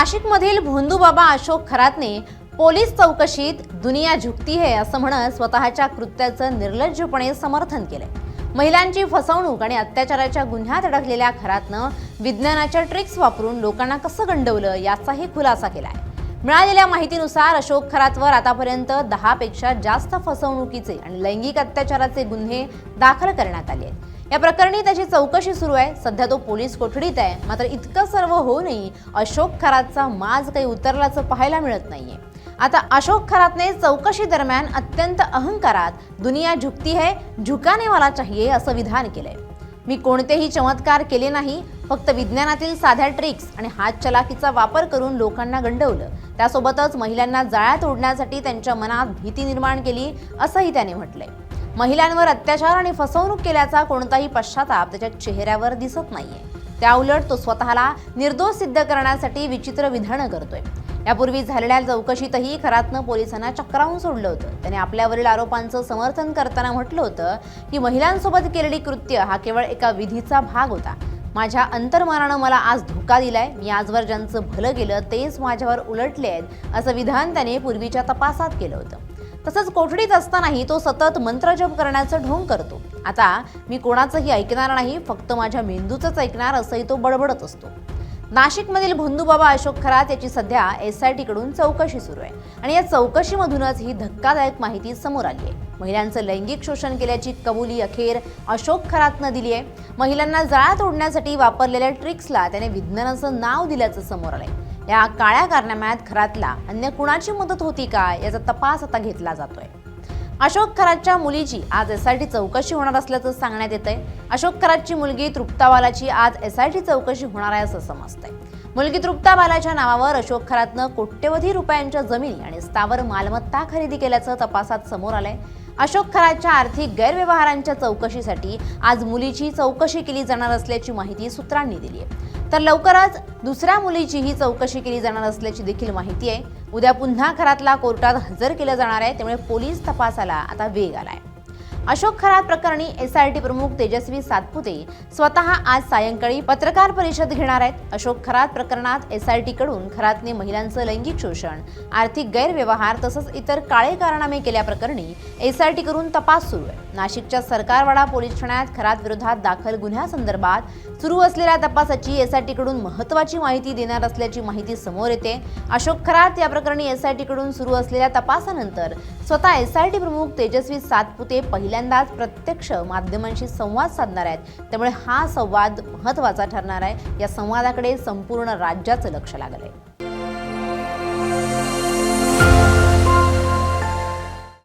नाशिकमधील भोंदूबाबा अशोक खरातने पोलीस चौकशीत दुनिया झुकती है असं म्हणत स्वतःच्या कृत्याचं निर्लज्जपणे समर्थन केले। महिलांची फसवणूक आणि अत्याचाराच्या गुन्ह्यात अडकलेल्या खरातनं विज्ञानाच्या ट्रिक्स वापरून लोकांना कसं गंडवलं याचाही खुलासा केलाय। मिळालेल्या माहितीनुसार अशोक खरातवर आतापर्यंत 10 पेक्षा जास्त फसवणुकीचे आणि लैंगिक अत्याचाराचे गुन्हे दाखल करण्यात आले आहेत। या प्रकरणी त्याची चौकशी सुरू आहे। सध्या तो पोलीस कोठडीत आहे। मात्र इतकं सर्व होऊनही अशोक खरातचा माज काही उतरल्याचं पाहायला मिळत नाहीये। आता अशोक खरातने चौकशी दरम्यान अत्यंत अहंकारात दुनिया झुकती है, झुकाने वाला चाहिए असं विधान केलंय। मी कोणतेही चमत्कार केले नाही, फक्त विज्ञानातील साध्या ट्रिक्स आणि हातचलाखीचा वापर करून लोकांना गंडवलं। त्यासोबतच महिलांना जाळ्यात ओढण्यासाठी त्यांच्या मनात भीती निर्माण केली असंही त्याने म्हटलंय। महिलांवर अत्याचार आणि फसवणूक केल्याचा कोणताही पश्चाताप त्याच्या चेहऱ्यावर दिसत नाहीये। त्याउलट तो स्वतःला निर्दोष सिद्ध करण्यासाठी विचित्र विधानं करतोय। यापूर्वी झालेल्या चौकशीतही खरातनं पोलिसांना चक्रावून सोडलं होतं। त्याने आपल्यावरील आरोपांचं समर्थन करताना म्हटलं होतं की महिलांसोबत केलेली कृत्य हा केवळ एका विधीचा भाग होता। माझ्या अंतर्मनानं मला आज धोका दिलाय। मी आजवर ज्यांचं भलं केलं तेच माझ्यावर उलटले आहेत असं विधान त्याने पूर्वीच्या तपासात केलं होतं। तसंच कोठडीत असतानाही तो सतत मंत्रजप करण्याचं ढोंग करतो। आता मी कोणाचंही ऐकणार नाही, फक्त माझ्या मेंदूचंच ऐकणार असंही तो बडबडत असतो। नाशिकमधील भोंदूबाबा अशोक खरात याची सध्या SIT कडून चौकशी सुरू आहे आणि या चौकशीमधूनच ही धक्कादायक माहिती समोर आली आहे। महिलांचं लैंगिक शोषण केल्याची कबुली अखेर अशोक खरातनं दिली आहे। महिलांना जाळ्यात ओढण्यासाठी वापरलेल्या ट्रिक्सला त्याने विज्ञानाचं नाव दिल्याचं समोर आलंय। या काळ्या कारनाम्यात खरातला अन्य कुणाची मदत होती का याचा तपास आता घेतला जातोय। अशोक खरातच्या मुलीची आज SIT चौकशी होणार असल्याचं सांगण्यात येतंय। अशोक खरातची मुलगी तृप्ताबालाची आज SIT चौकशी होणार आहे असं समजतंय। मुलगी तृप्ताबालाच्या नावावर अशोक खरातनं कोट्यवधी रुपयांच्या जमिनी आणि स्थावर मालमत्ता खरेदी केल्याचं तपासात समोर आलंय। अशोक खरातच्या आर्थिक गैरव्यवहारांच्या चौकशीसाठी आज मुलीची चौकशी केली जाणार असल्याची माहिती सूत्रांनी दिली आहे। तर लवकरच दुसऱ्या मुलीचीही चौकशी केली जाणार असल्याची देखील माहिती आहे। उद्या पुन्हा खरातला कोर्टात हजर केलं जाणार आहे, त्यामुळे पोलीस तपासाला आता वेग आलाय। अशोक खरात प्रकरणी SIT प्रमुख तेजस्वी सातपुते स्वतः आज सायंकाळी पत्रकार परिषद घेणार आहेत। अशोक खरात प्रकरणात SIT कडून खरातने महिलांचं लैंगिक शोषण, आर्थिक गैरव्यवहार तसंच इतर काळे कारनामे केल्याप्रकरणी SIT कडून तपास सुरू आहे। नाशिकच्या सरकारवाडा पोलीस ठाण्यात खरात विरोधात दाखल गुन्ह्यासंदर्भात सुरू असलेल्या तपासाची SIT कडून महत्त्वाची माहिती देणार असल्याची माहिती समोर येते। अशोक खरात या प्रकरणी SIT कडून सुरू असलेल्या तपासानंतर स्वतः SIT प्रमुख तेजस्वी सातपुते पहिल्यांदाच प्रत्यक्ष माध्यमांशी संवाद साधणार आहेत। त्यामुळे हा संवाद महत्त्वाचा ठरणार आहे। या संवादाकडे संपूर्ण राज्याचं लक्ष लागलंय।